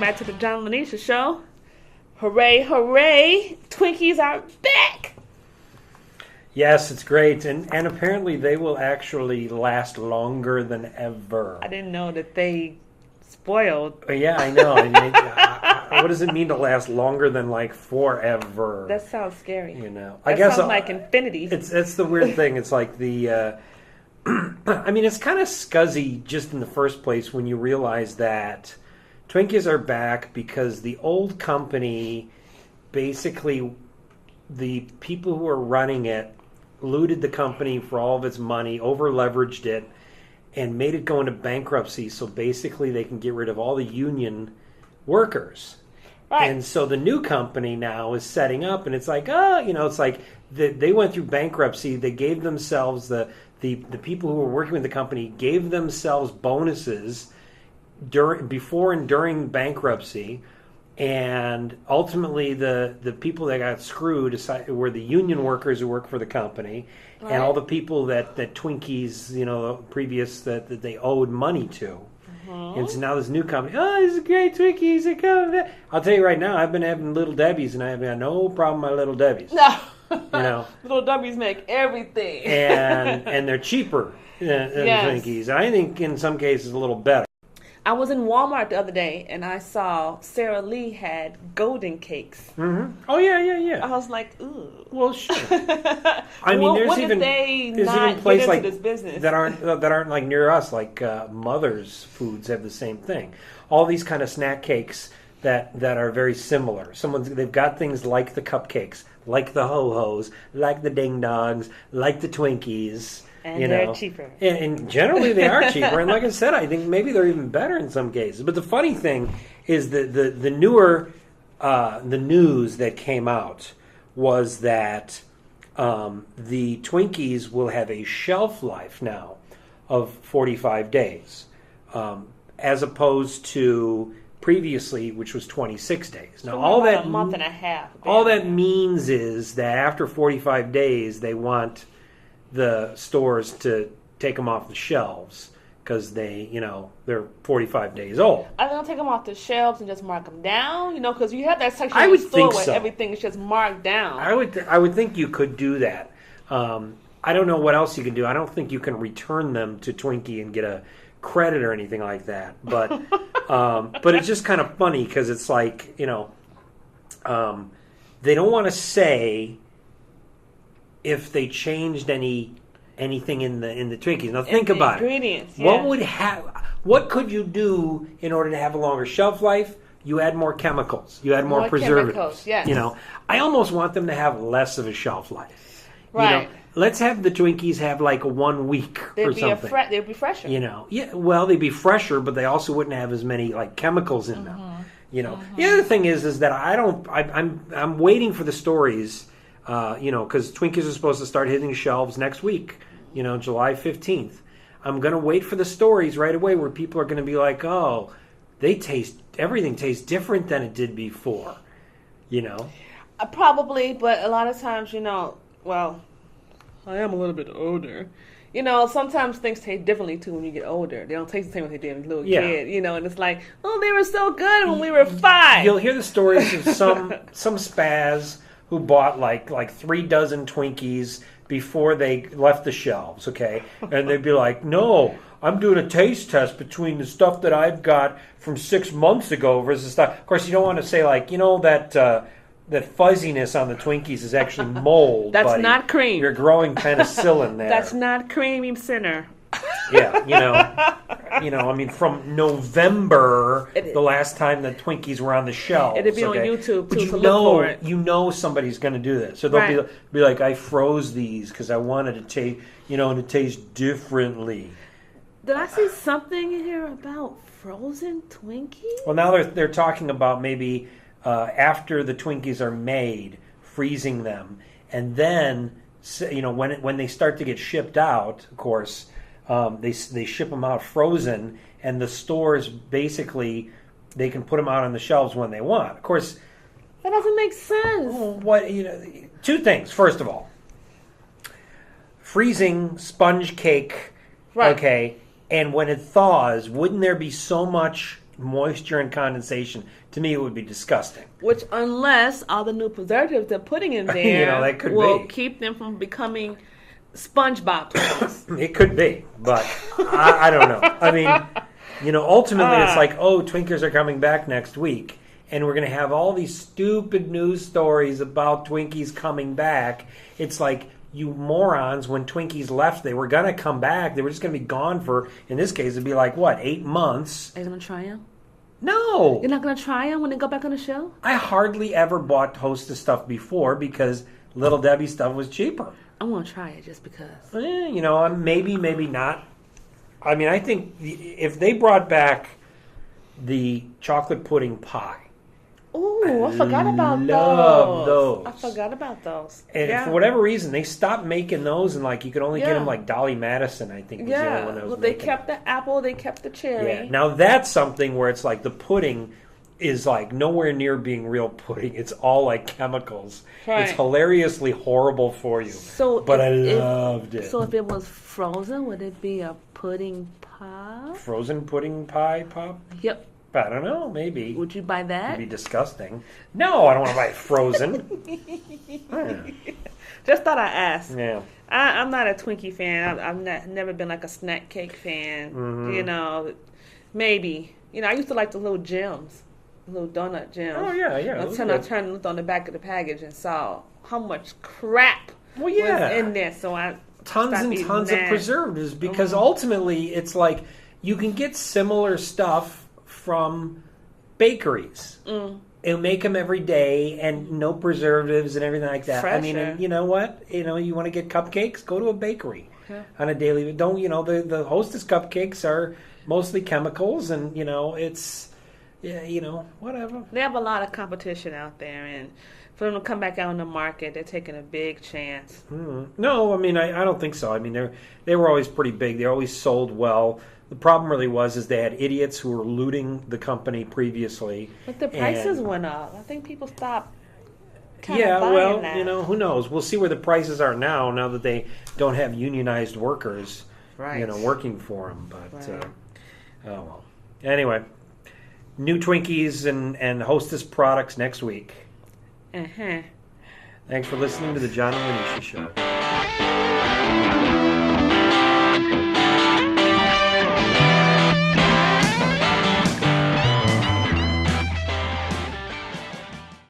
back to the John and Linetia show. Hooray, hooray! Twinkies are back! Yes, it's great. And apparently they will actually last longer than ever. I didn't know that they spoiled. Yeah, I know. What does it mean to last longer than like forever? That sounds scary. You know, I guess sounds like infinity. It's the weird thing. It's like the. I mean, it's kind of scuzzy just in the first place when you realize that Twinkies are back because the old company, basically, the people who are running it looted the company for all of its money, over-leveraged it, and made it go into bankruptcy. So basically, they can get rid of all the union workers. Right. And so the new company now is setting up, and it's like, it's like they went through bankruptcy. They gave themselves the people who were working with the company gave themselves bonuses before and during bankruptcy, and ultimately the people that got screwed were the union workers who work for the company, right. And all the people that Twinkies, previous that they owed money to. And so now this new company, this is great, Twinkies are coming back. I'll tell you right now, I've been having Little Debbie's, and I've got no problem with my Little Debbie's. No. Little Debbie's make everything. and they're cheaper than Twinkies. And I think in some cases a little better. I was in Walmart the other day, and I saw Sara Lee had golden cakes. Mm-hmm. Oh, yeah. I was like, ooh. Well, sure. I mean, there's even places like this business that aren't like near us, like Mother's Foods have the same thing. All these kind of snack cakes that are very similar. They've got things like the cupcakes, like the ho-hos, like the ding dongs, like the Twinkies. And they're cheaper. And generally they are cheaper. And like I said, I think maybe they're even better in some cases. But the funny thing is the newer the news that came out was that the Twinkies will have a shelf life now of 45 days, as opposed to previously, which was 26 days. Now, a month and a half. All that means is that after 45 days, they want the stores to take them off the shelves because they're 45 days old. Are they going to take them off the shelves and just mark them down? Because you have that section of the store where everything is just marked down. I would think you could do that. I don't know what else you can do. I don't think you can return them to Twinkie and get a credit or anything like that. But but it's just kind of funny because it's like, they don't want to say if they changed anything in the Twinkies. Now think about ingredients, it. What could you do in order to have a longer shelf life? You add more chemicals. You add more preservatives. Yes. I almost want them to have less of a shelf life. Right. Let's have the Twinkies have like 1 week or something. They'd be fresher. They'd be fresher, but they also wouldn't have as many like chemicals in them. The other thing is that I'm waiting for the stories. Because Twinkies are supposed to start hitting shelves next week, July 15th. I'm going to wait for the stories right away where people are going to be like, oh, everything tastes different than it did before, Probably, but a lot of times, well, I am a little bit older. Sometimes things taste differently, too, when you get older. They don't taste the same as they did when you were a little kid, and it's like, oh, they were so good when we were 5. You'll hear the stories of some spaz who bought like 3 dozen Twinkies before they left the shelves, okay? And they'd be like, no, I'm doing a taste test between the stuff that I've got from 6 months ago versus stuff. Of course, you don't want to say like, that fuzziness on the Twinkies is actually mold. That's buddy. Not cream. You're growing penicillin there. That's not cream, sinner. Yeah, from November, the last time the Twinkies were on the shelves. It'd be on YouTube, too, but look for it. Somebody's going to do this. So they'll be like, I froze these because I wanted to taste, to taste differently. Did I see something in here about frozen Twinkies? Well, now they're talking about maybe after the Twinkies are made, freezing them. And then, when they start to get shipped out, of course, they ship them out frozen, and the stores basically they can put them out on the shelves when they want. Of course, that doesn't make sense. 2 things. First of all, freezing sponge cake, right? Okay, and when it thaws, wouldn't there be so much moisture and condensation. To me, it would be disgusting. Which, unless all the new preservatives they're putting in there that could will be. keep them from becoming SpongeBob Twinkies. It could be, but I don't know. I mean, ultimately it's like, Twinkies are coming back next week, and we're going to have all these stupid news stories about Twinkies coming back. It's like, you morons, when Twinkies left, they were going to come back. They were just going to be gone for, in this case, it'd be like, 8 months? Are you going to try them? No. You're not going to try them when they go back on the show? I hardly ever bought Hostess stuff before because Little Debbie stuff was cheaper. I'm going to try it just because. Maybe not. I mean, I think if they brought back the chocolate pudding pie. Ooh, I forgot about those. I forgot about those. And for whatever reason, they stopped making those, and you could only get them Dolly Madison, I think, was the only one that was they kept the apple, they kept the cherry. Yeah. Now that's something where it's like the pudding is nowhere near being real pudding. It's all chemicals. Right. It's hilariously horrible for you. But I loved it. So if it was frozen, would it be a pudding pie? Frozen pudding pie pop? Yep. I don't know, maybe. Would you buy that? It'd be disgusting. No, I don't want to buy it frozen. Just thought I'd ask. Yeah. I'm not a Twinkie fan. I've never been a snack cake fan. Mm-hmm. Maybe. I used to like the little gems, the little donut gems. Oh, yeah. Until I turned and looked on the back of the package and saw how much crap was in there. So tons and tons of preservatives because ultimately it's you can get similar stuff from bakeries and make them every day and no preservatives and everything like that. Fresher. I mean, and you know what? You want to get cupcakes? Go to a bakery on a daily. Don't the Hostess cupcakes are mostly chemicals and it's whatever. They have a lot of competition out there, and for them to come back out on the market, they're taking a big chance. No, I mean I don't think so. I mean they were always pretty big. They always sold well. The problem really was they had idiots who were looting the company previously. But the prices went up. I think people stopped buying that. Who knows? We'll see where the prices are now that they don't have unionized workers working for them. But, oh well. Anyway, new Twinkies and Hostess products next week. Uh-huh. Thanks for listening to the John and Linetia Show.